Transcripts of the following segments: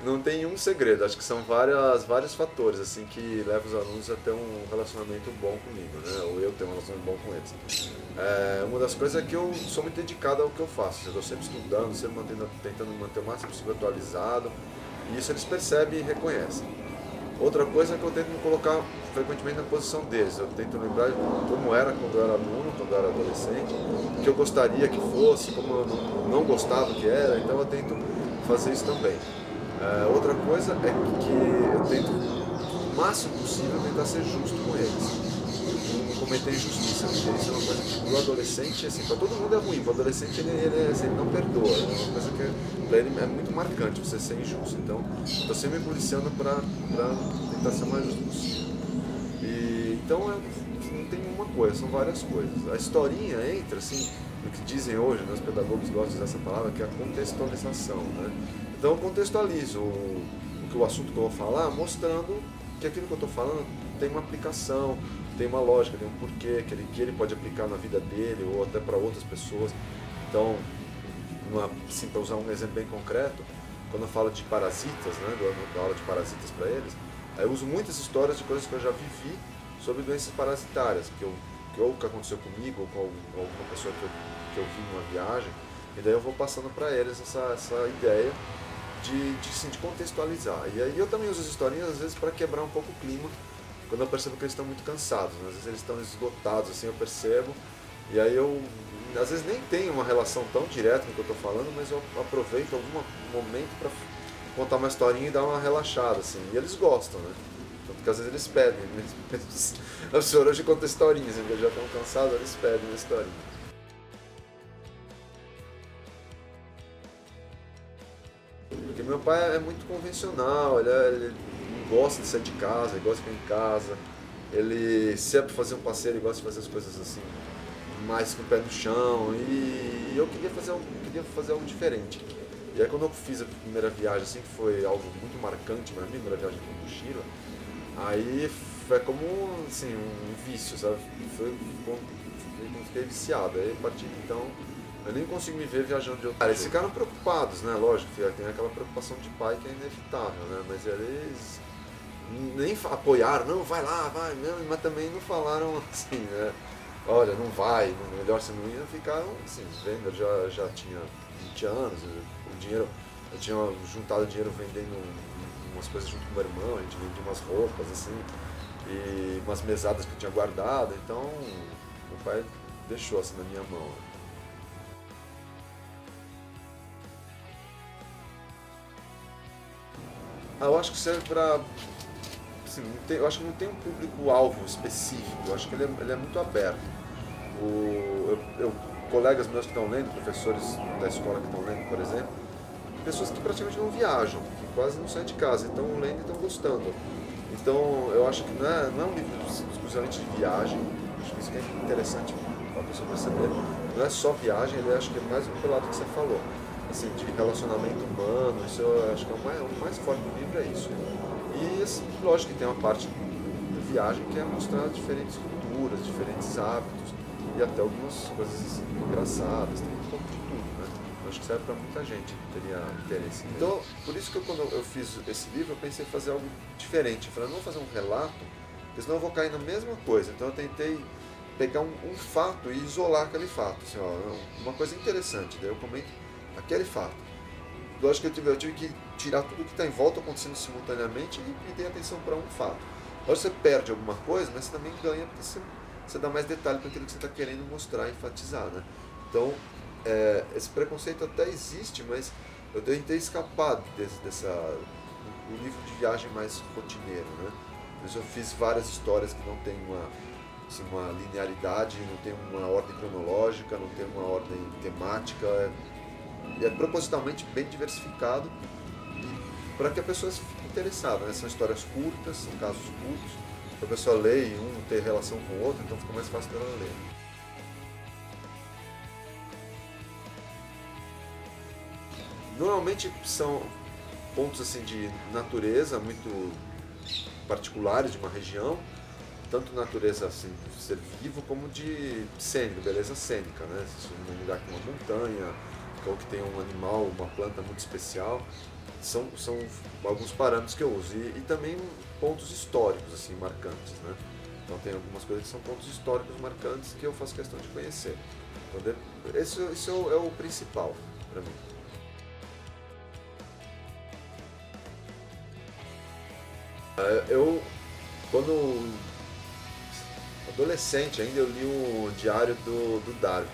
não tem um segredo, acho que são vários fatores assim que levam os alunos a ter um relacionamento bom comigo, né? Ou eu ter um relacionamento bom com eles. Uma das coisas é que eu sou muito dedicado ao que eu faço, eu estou sempre estudando, sempre tentando manter o máximo possível atualizado, e isso eles percebem e reconhecem. Outra coisa é que eu tento me colocar frequentemente na posição deles. Eu tento lembrar como era quando eu era aluno, quando eu era adolescente, o que eu gostaria que fosse, como eu não gostava que era, então eu tento fazer isso também. Outra coisa é que eu tento, o máximo possível, tentar ser justo com eles. Não cometer injustiça, porque isso é uma coisa que para o adolescente, assim, para todo mundo é ruim, para o adolescente ele não perdoa, é uma coisa que para ele é muito marcante você ser injusto. Então, estou sempre me policiando para tentar ser o mais justo possível. Então, não tem uma coisa, são várias coisas. A historinha entra, assim, no que dizem hoje, né, os pedagogos gostam de usar essa palavra, que é a contextualização, né? Então, eu contextualizo o assunto que eu vou falar, mostrando que aquilo que eu estou falando tem uma aplicação, tem uma lógica, tem um porquê que ele pode aplicar na vida dele ou até para outras pessoas. Então, assim, para usar um exemplo bem concreto, quando eu falo de parasitas, né, da aula de parasitas para eles, aí eu uso muitas histórias de coisas que eu já vivi sobre doenças parasitárias, ou que aconteceu comigo, ou com alguma pessoa que eu vi numa viagem, e daí eu vou passando para eles essa ideia de contextualizar. E aí eu também uso as historinhas, às vezes, para quebrar um pouco o clima, quando eu percebo que eles estão muito cansados, né? Às vezes eles estão esgotados, assim, eu percebo, e aí eu, às vezes, nem tenho uma relação tão direta com o que eu estou falando, mas eu aproveito algum momento para contar uma historinha e dar uma relaxada, assim, e eles gostam, né? Porque às vezes eles pedem, a senhora hoje conta historinhas, eles já estão cansados, eles pedem uma historinha. Porque meu pai é muito convencional, ele gosta de sair de casa, ele gosta de ficar em casa, ele, se é para fazer um passeio, ele gosta de fazer as coisas assim, mais com o pé no chão, e eu queria fazer algo diferente. E aí quando eu fiz a primeira viagem, assim, que foi algo muito marcante para mim, a primeira viagem com mochila, aí foi como assim, um vício, sabe? Fiquei viciado, aí a partir de então eu nem consigo me ver viajando de outro jeito. Eles ficaram preocupados, né? Lógico, tem aquela preocupação de pai que é inevitável, né? Mas eles nem apoiaram, não, vai lá, vai, não, mas também não falaram assim, né? Olha, não vai, melhor você não ir, ficaram assim, vendo, eu já tinha 20 anos, o dinheiro, eu tinha juntado dinheiro vendendo umas coisas junto com o meu irmão, a gente vendia umas roupas assim, e umas mesadas que eu tinha guardado, então meu pai deixou assim na minha mão. Eu acho que serve para, assim, eu acho que não tem um público-alvo específico, eu acho que ele é muito aberto. Colegas meus que estão lendo, professores da escola que estão lendo, por exemplo, pessoas que praticamente não viajam, que quase não saem de casa, estão lendo e estão gostando. Então eu acho que não é um livro exclusivamente de viagem, acho que isso que é interessante para a pessoa perceber. Não é só viagem, ele acho que é mais pelo lado que você falou, assim, de relacionamento humano, isso eu acho que é o mais forte do livro é isso. E assim, lógico que tem uma parte de viagem que é mostrar diferentes culturas, diferentes hábitos e até algumas coisas assim, engraçadas, tem um pouco de tudo, né? Acho que serve para muita gente que teria interesse. Então, por isso que quando eu fiz esse livro, eu pensei em fazer algo diferente. Eu falei, não vou fazer um relato, porque senão eu vou cair na mesma coisa. Então eu tentei pegar um fato e isolar aquele fato. Assim, ó, uma coisa interessante, daí eu comento aquele fato. Lógico que eu tive que tirar tudo que está em volta acontecendo simultaneamente e dei atenção para um fato. Lógico que você perde alguma coisa, mas você também ganha porque você dá mais detalhe para aquilo que você está querendo mostrar, enfatizar, né? Então, esse preconceito até existe, mas eu tentei escapar do livro de viagem mais rotineiro, né? Mas eu fiz várias histórias que não tem uma linearidade, não tem uma ordem cronológica, não tem uma ordem temática, é propositalmente bem diversificado para que a pessoa fique interessada, né? São histórias curtas, são casos curtos, para a pessoa ler e um ter relação com o outro, então fica mais fácil dela ler. Normalmente são pontos assim de natureza muito particulares de uma região, tanto natureza assim, de ser vivo, como de cênico, beleza cênica, né? Num lugar com uma montanha, exótica ou que tem um animal, uma planta muito especial, são alguns parâmetros que eu uso. E também pontos históricos assim marcantes, né? Então tem algumas coisas que são pontos históricos marcantes que eu faço questão de conhecer. Então, esse é o principal para mim. Eu, quando adolescente ainda, eu li o diário do Darwin,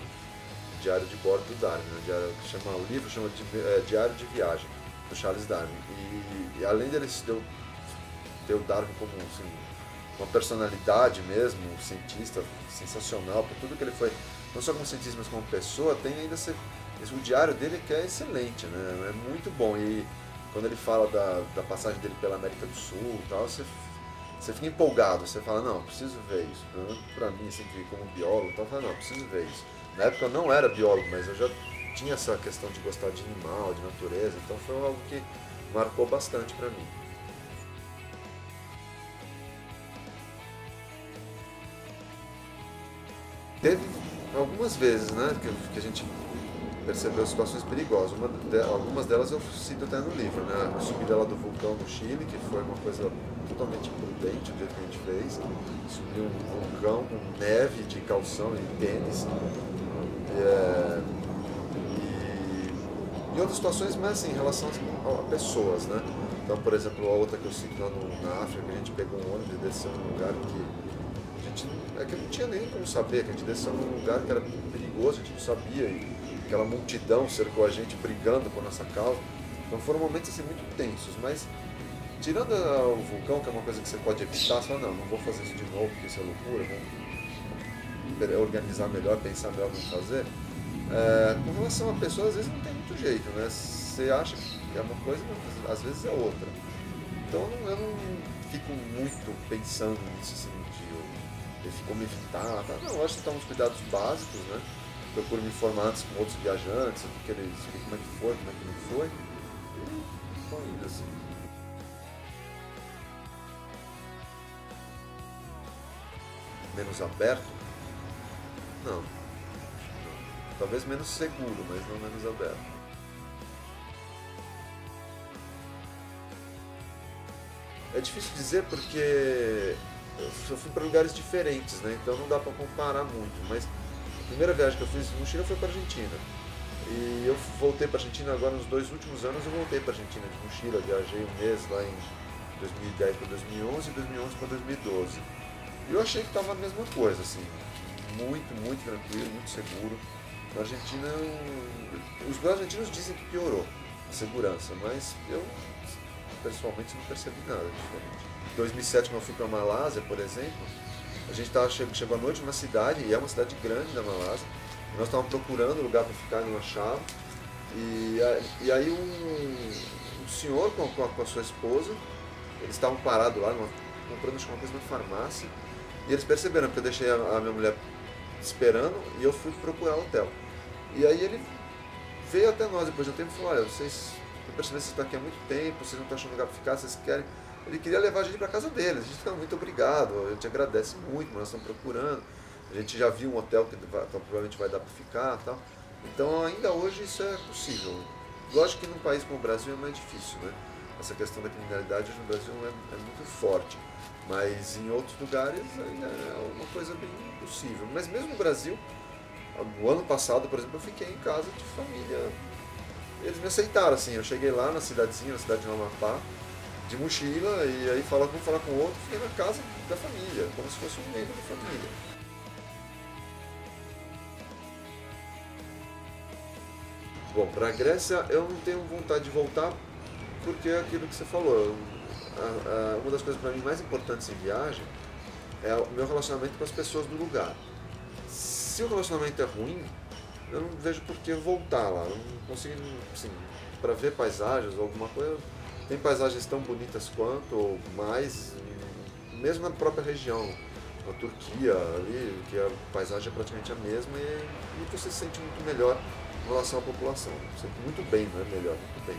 o diário de bordo do Darwin, né? O livro chama de Diário de Viagem, do Charles Darwin. E além dele ter o Darwin como assim, uma personalidade mesmo, um cientista sensacional, por tudo que ele foi, não só como cientista, mas como pessoa, tem ainda o diário dele que é excelente, né? É muito bom. E quando ele fala da passagem dele pela América do Sul e tal, você fica empolgado, você fala, não, preciso ver isso. Pra mim, assim, que como biólogo, eu falo, não, preciso ver isso. Na época eu não era biólogo, mas eu já tinha essa questão de gostar de animal, de natureza, então foi algo que marcou bastante pra mim. Teve algumas vezes, né, que a gente percebeu situações perigosas. Algumas delas eu cito até no livro, né? A subida lá do vulcão no Chile, que foi uma coisa totalmente imprudente, o jeito que a gente fez. Subir um vulcão com neve de calção e tênis. E outras situações, mas assim, em relação a pessoas, né? Então, por exemplo, a outra que eu cito lá na África, que a gente pegou um ônibus e desceu num lugar que a gente não tinha nem como saber, que a gente desceu num lugar que era perigoso, a gente não sabia, e aquela multidão cercou a gente brigando por nossa causa. Então foram momentos assim, muito tensos, mas tirando o vulcão, que é uma coisa que você pode evitar, você fala, não vou fazer isso de novo, porque isso é loucura, vamos organizar melhor, pensar melhor no que fazer. Com relação a pessoas, às vezes não tem muito jeito, né? Você acha que é uma coisa, mas às vezes é outra. Então eu não fico muito pensando nisso, assim, de como evitar, tá? Não, eu acho que estão os cuidados básicos, né? Procuro me informar antes com outros viajantes, como é que foi, como é que não foi. E só indo assim. Menos aberto? Não. Talvez menos seguro, mas não menos aberto. É difícil dizer porque eu fui para lugares diferentes, né? Então não dá para comparar muito, mas a primeira viagem que eu fiz de mochila foi para a Argentina. E eu voltei para a Argentina agora nos 2 últimos anos, eu voltei para a Argentina de mochila, viajei um mês lá em 2010 para 2011 e 2011 para 2012. E eu achei que estava a mesma coisa, assim, muito tranquilo, muito seguro. Na Argentina, os argentinos dizem que piorou a segurança, mas eu pessoalmente não percebi nada diferente. Em 2007, quando eu fui para a Malásia, por exemplo, a gente chegou à noite numa cidade, e é uma cidade grande da Malásia, nós estávamos procurando lugar para ficar e não achava, e aí um senhor com a sua esposa, eles estavam parados lá, comprando acho que uma coisa na farmácia, e eles perceberam, porque eu deixei a minha mulher esperando, e eu fui procurar o hotel. E aí ele veio até nós depois de um tempo e falou, olha, eu percebi que vocês estão aqui há muito tempo, vocês não estão achando lugar para ficar, vocês querem... Ele queria levar a gente para casa dele, a gente ficava muito obrigado, a gente agradece muito, mas nós estamos procurando, a gente já viu um hotel que então, provavelmente vai dar para ficar e tal. Então ainda hoje isso é possível. Lógico que num país como o Brasil é mais difícil, né? Essa questão da criminalidade hoje no Brasil é muito forte, mas em outros lugares ainda é uma coisa bem possível. Mas mesmo no Brasil, no ano passado, por exemplo, eu fiquei em casa de família. Eles me aceitaram, assim, eu cheguei lá na cidadezinha, na cidade de Amapá, de mochila, e aí vamos falar com o outro, fiquei na casa da família, como se fosse um membro da família. Bom, para a Grécia eu não tenho vontade de voltar, porque é aquilo que você falou, uma das coisas para mim mais importantes em viagem é o meu relacionamento com as pessoas do lugar. Se o relacionamento é ruim, eu não vejo por que voltar lá. Eu não consigo, assim, para ver paisagens ou alguma coisa. Tem paisagens tão bonitas quanto, ou mais, mesmo na própria região. Na Turquia, ali, que a paisagem é praticamente a mesma e você se sente muito melhor em relação à população. Se sente muito bem, não é melhor, muito bem.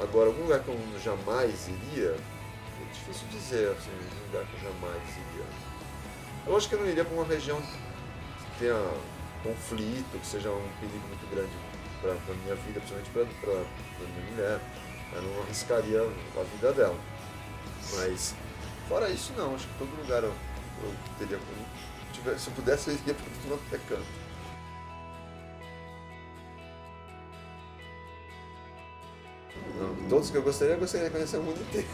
Agora, algum lugar que eu jamais iria, é difícil dizer, assim, um lugar que eu jamais iria. Eu acho que eu não iria para uma região que tenha conflito, que seja um perigo muito grande para a minha vida, principalmente para minha mulher. Eu não arriscaria a vida dela. Mas, fora isso, não. Acho que todo lugar eu teria. Se eu pudesse, eu iria para todo quanto é canto. Não, todos que eu gostaria de conhecer o mundo inteiro.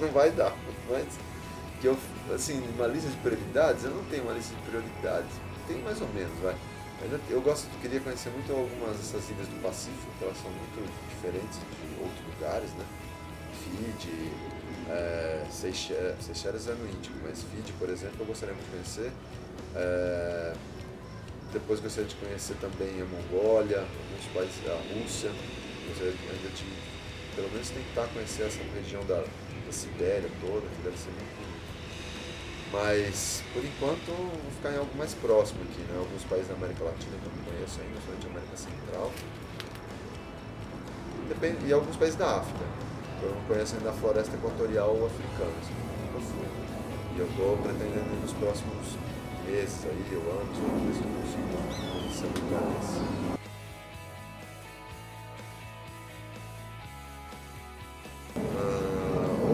Não vai dar, mas que eu, assim, uma lista de prioridades, eu não tenho uma lista de prioridades, tenho mais ou menos, vai. Queria conhecer muito algumas dessas ilhas do Pacífico, que elas são muito diferentes de outros lugares, né? Fiji, Seychelles é no Índico, mas Fiji, por exemplo, eu gostaria muito de conhecer. Depois gostaria de conhecer também a Mongólia, alguns países, a Rússia. Gostaria ainda de, pelo menos, tentar conhecer essa região da Sibéria toda, que deve ser muito bonito. Mas, por enquanto, vou ficar em algo mais próximo aqui, né? Alguns países da América Latina que eu não conheço ainda, principalmente a América Central. E alguns países da África. Eu não conheço ainda a floresta equatorial africana, assim, nunca fui. E eu estou pretendendo nos próximos meses aí, ou anos, ou ver se eu consigo conhecer um lugar desse.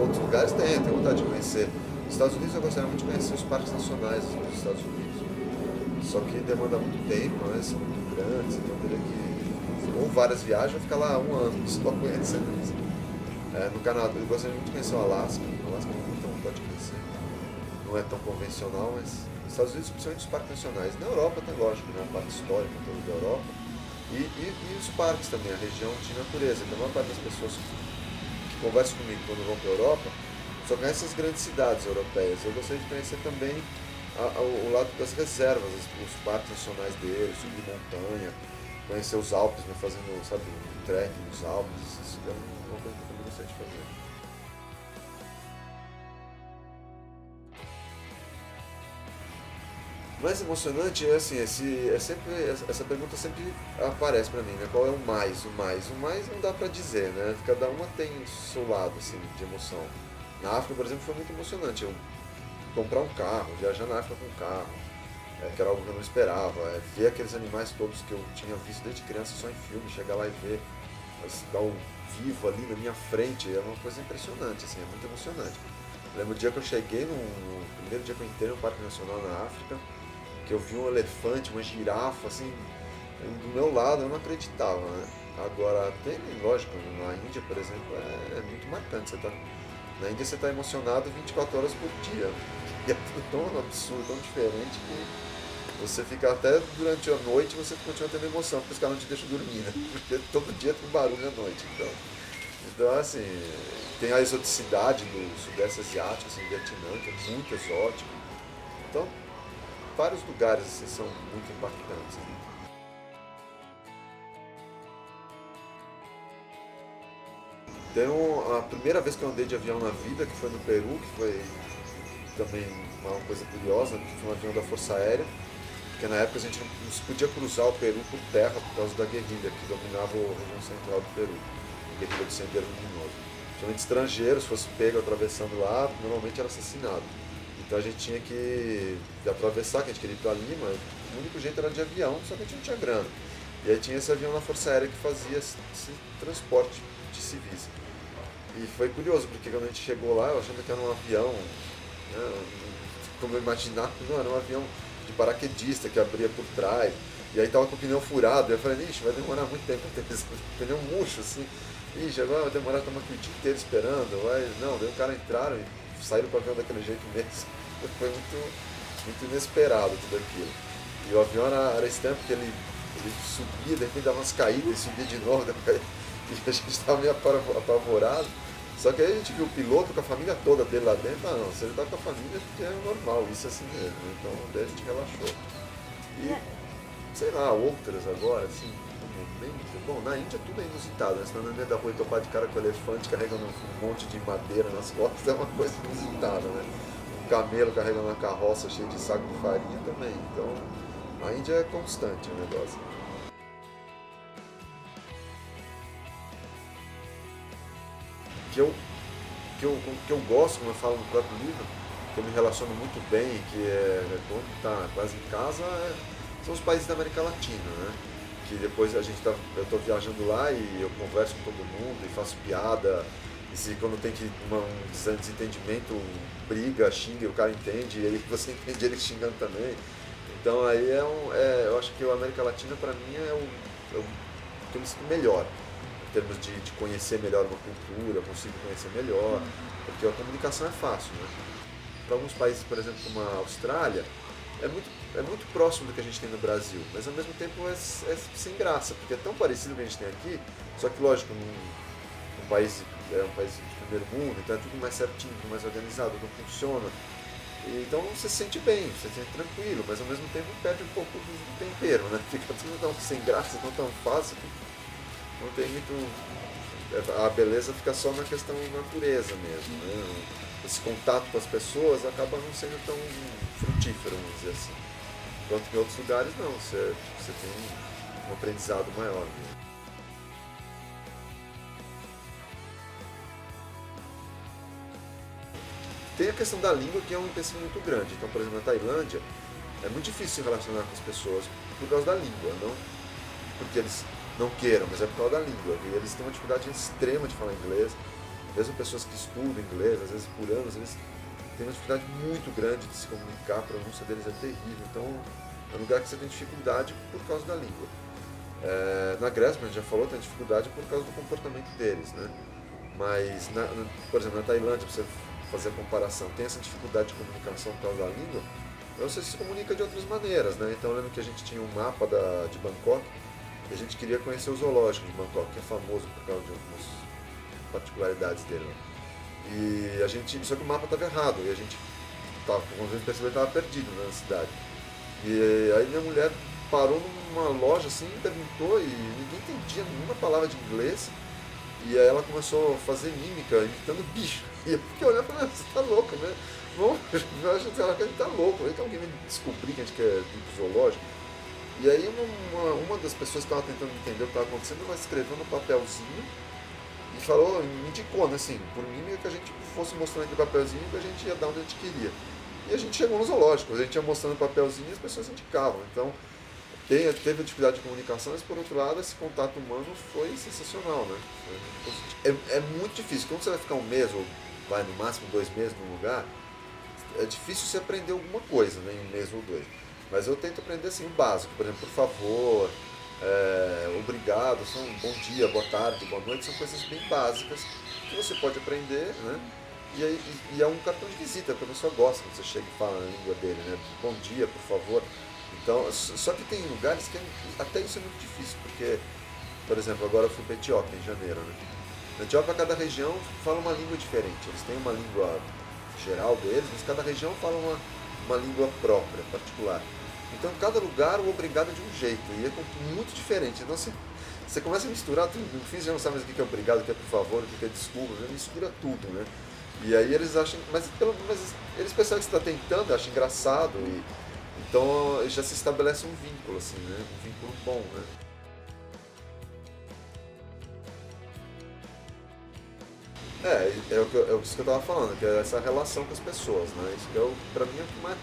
Outros lugares tenho vontade de conhecer. Nos Estados Unidos eu gostaria muito de conhecer os parques nacionais dos Estados Unidos. Só que demanda muito tempo, né? São muito grandes, então teria que. Ou várias viagens, ou ficar lá um ano só conhecendo isso. No Canadá eu gostaria muito de conhecer o Alasca. O Alasca eu tenho muita vontade de conhecer. Não é tão convencional, mas nos Estados Unidos, principalmente os parques nacionais. Na Europa tem, lógico, né? O parque histórico todo da Europa. E os parques também, a região de natureza. Então a maior parte das pessoas que conversam comigo quando vão para a Europa só conhecem as grandes cidades europeias. Eu gostaria de conhecer também o lado das reservas, os parques nacionais deles, subir de montanha, conhecer os Alpes, né, fazendo, sabe, um trekking nos Alpes. Isso é uma coisa que eu também gostaria de fazer. O mais emocionante é assim, essa pergunta sempre aparece pra mim, né? Qual é o mais? O mais não dá pra dizer, né? Cada uma tem o seu lado, assim, de emoção. Na África, por exemplo, foi muito emocionante. Eu comprar um carro, viajar na África com um carro, que era algo que eu não esperava. Ver aqueles animais todos que eu tinha visto desde criança só em filme, chegar lá e ver ao vivo ali na minha frente, é uma coisa impressionante, assim, é muito emocionante. Eu lembro o dia que eu cheguei, no primeiro dia que eu entrei no Parque Nacional na África, que eu vi um elefante, uma girafa, assim, do meu lado, eu não acreditava, né? Agora, tem, lógico, na Índia, por exemplo, é muito marcante. Na Índia você está emocionado 24 horas por dia. E é tudo tão absurdo, tão diferente que você fica até durante a noite você continua tendo emoção, porque os caras não te deixam dormir, né? Porque todo dia tem barulho à noite. Então assim, tem a exoticidade do Sudeste Asiático, assim, Vietnã, que é muito exótico. Então, vários lugares assim, são muito impactantes. Né? Então, a primeira vez que eu andei de avião na vida, que foi no Peru, que foi também uma coisa curiosa, que foi um avião da Força Aérea, porque na época a gente não se podia cruzar o Peru por terra por causa da guerrilha que dominava a região central do Peru, a guerrilha do Sendero Luminoso. Principalmente estrangeiros, se fosse pego atravessando lá, normalmente era assassinado. Então a gente tinha que atravessar, que a gente queria ir para Lima, o único jeito era de avião, só que a gente não tinha grana. E aí tinha esse avião na Força Aérea que fazia esse transporte de civis. E foi curioso, porque quando a gente chegou lá, eu achando que era um avião, né, como eu imaginava, não, era um avião de paraquedista que abria por trás. E aí tava com o pneu furado, e eu falei, ixi, vai demorar muito tempo pra ter esse pneu murcho, assim. Ixi, agora vai demorar, estamos aqui o dia inteiro esperando. Não, daí os caras entraram e saíram com o avião daquele jeito mesmo. Foi muito inesperado tudo aquilo. E o avião era estranho porque ele subia, de repente dava umas caídas e subia de novo, e a gente estava meio apavorado. Só que aí a gente viu o piloto com a família toda dele lá dentro. Ah, não, se ele está com a família, porque é normal, isso é assim mesmo. Então daí a gente relaxou. E, sei lá, outras agora, assim, bom, na Índia tudo é inusitado, né? Você tá no meio da rua e topar de cara com o elefante carregando um monte de madeira nas costas é uma coisa inusitada, né? Um camelo carregando uma carroça cheia de saco de farinha também. Então, a Índia é constante o negócio. Que eu gosto, como eu falo no próprio livro, que eu me relaciono muito bem, que quando está quase em casa, são os países da América Latina, né? Que depois eu estou viajando lá e eu converso com todo mundo e faço piada. E se quando tem que um desentendimento, briga, xinga, o cara entende, e ele, você entende ele xingando também. Então aí eu acho que a América Latina para mim é o que eu me sinto melhor, em termos de conhecer melhor uma cultura, eu consigo conhecer melhor, porque a comunicação é fácil, né? Para alguns países, por exemplo, como a Austrália, é muito próximo do que a gente tem no Brasil, mas ao mesmo tempo é sem graça, porque é tão parecido com o que a gente tem aqui, só que lógico, um país, é um país de primeiro mundo, então é tudo mais certinho, tudo mais organizado, tudo funciona. E, então você se sente bem, você se sente tranquilo, mas ao mesmo tempo perde um pouco do tempero, né? Fica tudo tão sem graça, tão fácil, que não tem muito. A beleza fica só na questão da natureza mesmo, né? Esse contato com as pessoas acaba não sendo tão frutífero, vamos dizer assim. Enquanto que em outros lugares não, você tem um aprendizado maior. Né? Tem a questão da língua, que é um empecilho muito grande. Então, por exemplo, na Tailândia, é muito difícil se relacionar com as pessoas por causa da língua, não porque eles não queiram, mas é por causa da língua. E eles têm uma dificuldade extrema de falar inglês. Mesmo pessoas que estudam inglês, às vezes por anos, eles têm uma dificuldade muito grande de se comunicar, a pronúncia deles é terrível. Então, é um lugar que você tem dificuldade por causa da língua. Na Grécia, como a gente já falou, tem dificuldade por causa do comportamento deles, né? Mas, por exemplo, na Tailândia, para você fazer a comparação, tem essa dificuldade de comunicação por causa da língua, mas você se comunica de outras maneiras, né? Então, eu lembro que a gente tinha um mapa de Bangkok, e a gente queria conhecer o zoológico de Bangkok, que é famoso por causa de algumas particularidades dele. Só que o mapa estava errado, e a gente quando a gente percebeu que estava perdido, né, na cidade. E aí minha mulher parou numa loja assim, perguntou, e ninguém entendia nenhuma palavra de inglês, e aí ela começou a fazer mímica, imitando bicho. E eu fiquei olhando e falei, você tá louco, né? Bom, eu acho que a gente tá louco, aí que alguém me descobrir que a gente quer ir pro zoológico. E aí uma das pessoas que estava tentando entender o que estava acontecendo, ela escreveu no papelzinho e falou, me indicou, né, assim, por mímica, que a gente fosse mostrando aquele papelzinho que a gente ia dar onde a gente queria. E a gente chegou no zoológico, a gente ia mostrando o papelzinho e as pessoas indicavam. Então, teve a dificuldade de comunicação, mas por outro lado, esse contato humano foi sensacional, né? É muito difícil. Quando você vai ficar um mês, ou vai no máximo 2 meses num lugar, é difícil você aprender alguma coisa, né, em um mês ou 2. Mas eu tento aprender assim o básico, por exemplo, por favor, obrigado, são bom dia, boa tarde, boa noite, são coisas bem básicas que você pode aprender, né? E é um cartão de visita, que a pessoa gosta quando você chega e fala na língua dele, né? Bom dia, por favor. Então, só que tem lugares que até isso é muito difícil, porque, por exemplo, agora eu fui para a Etiópia em janeiro, né? Na Etiópia, cada região fala uma língua diferente. Eles têm uma língua geral deles, mas cada região fala uma língua própria, particular. Então, cada lugar o obrigado é de um jeito, e é muito diferente. Então, você começa a misturar tudo. No fim, você já não sabe mais o que é obrigado, o que é por favor, o que é desculpa, você mistura tudo, né? E aí eles acham, mas eles percebem que você está tentando, acham engraçado, então já se estabelece um vínculo, assim, né? Um vínculo bom, né? É isso que eu estava falando, que é essa relação com as pessoas, né? Isso que pra mim é o que mais,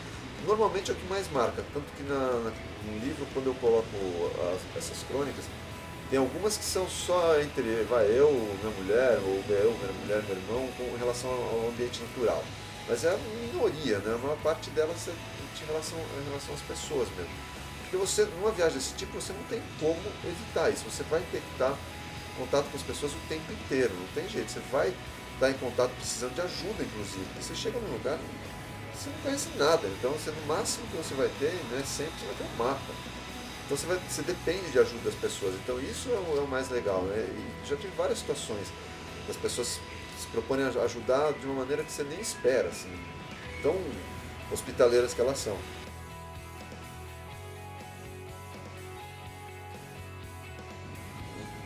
normalmente é o que mais marca, tanto que no livro, quando eu coloco essas crônicas, tem algumas que são só entre eu, minha mulher, ou minha mulher, meu irmão, com relação ao ambiente natural. Mas é a minoria, né? A maior parte delas é em relação às pessoas mesmo. Porque você, numa viagem desse tipo, você não tem como evitar isso. Você vai ter que estar em contato com as pessoas o tempo inteiro, não tem jeito. Você vai estar em contato precisando de ajuda, inclusive. Porque você chega num lugar, você não conhece nada. Então, no máximo que você vai ter, né, sempre você vai ter um mapa. Então você depende de ajuda das pessoas. Então isso é o mais legal, né? E já tive várias situações das pessoas se proponem a ajudar de uma maneira que você nem espera, assim, tão hospitaleiras que elas são.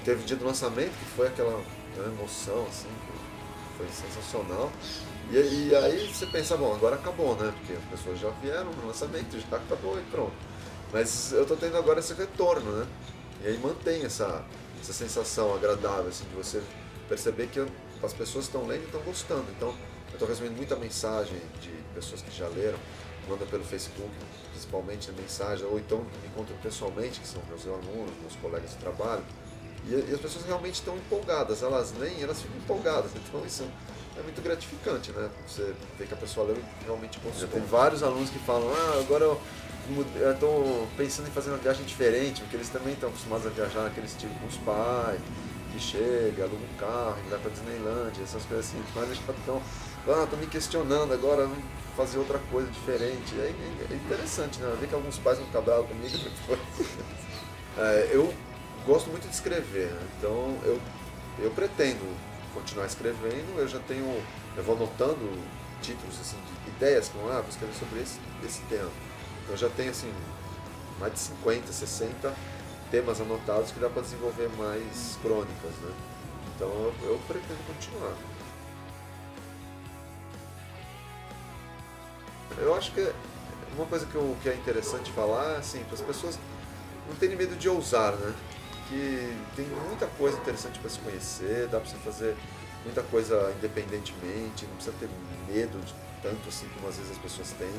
Teve o dia do lançamento, que foi aquela emoção, assim, que foi sensacional. E aí você pensa, bom, agora acabou, né? Porque as pessoas já vieram no lançamento, já acabou e pronto. Mas eu estou tendo agora esse retorno, né? E aí mantém essa sensação agradável, assim, de você perceber que as pessoas estão lendo e estão gostando. Então, eu estou recebendo muita mensagem de pessoas que já leram, mandam pelo Facebook, principalmente a mensagem, ou então me encontram pessoalmente, que são meus alunos, meus colegas de trabalho, e as pessoas realmente estão empolgadas, elas leem, elas ficam empolgadas, então isso é muito gratificante, né? Você vê que a pessoa leu e realmente gostou. Tem vários alunos que falam, agora eu estou pensando em fazer uma viagem diferente, porque eles também estão acostumados a viajar naquele estilo com os pais, que chega, aluga um carro, vai para Disneylândia, essas coisas assim, mas eles estão me questionando agora, vamos fazer outra coisa diferente. É interessante, né? Ver que alguns pais não ficaram comigo depois. Eu gosto muito de escrever, né? Então eu pretendo continuar escrevendo, eu vou anotando títulos assim, de ideias que vou escrever sobre esse tema. Então eu já tenho assim, mais de 50, 60 temas anotados que dá para desenvolver mais crônicas, né? Então eu pretendo continuar. Eu acho que uma coisa que é interessante falar, assim, para as pessoas não terem medo de ousar, né? Que tem muita coisa interessante para se conhecer, dá para você fazer muita coisa independentemente, não precisa ter medo de tanto assim como às vezes as pessoas têm.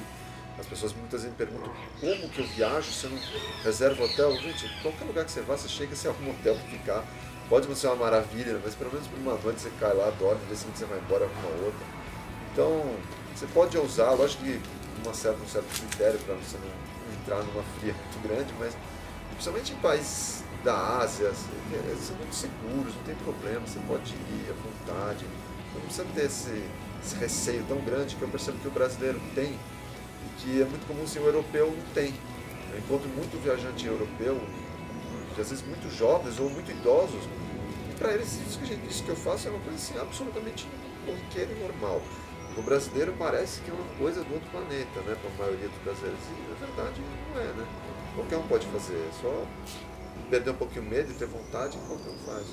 As pessoas muitas vezes me perguntam como que eu viajo, você não reserva hotel? Gente, qualquer lugar que você vá, você chega, você arruma um hotel para ficar. Pode não ser uma maravilha, mas pelo menos por uma noite você cai lá, dorme, no dia seguinte você vai embora, arruma outra. Então, você pode usar, lógico que um certo critério para você não entrar numa fria muito grande, mas principalmente em países da Ásia, são muito seguros, não tem problema, você pode ir à vontade, não precisa ter esse receio tão grande que eu percebo que o brasileiro tem e que é muito comum assim, o europeu não tem. Eu encontro muito viajante europeu, às vezes muito jovens ou muito idosos, e para eles isso que eu faço é uma coisa assim, absolutamente corriqueira e normal. O brasileiro parece que é uma coisa do outro planeta, né, para a maioria dos brasileiros, e na verdade não é, né? Qualquer um pode fazer, é só perder um pouquinho o medo e ter vontade, qualquer um faz.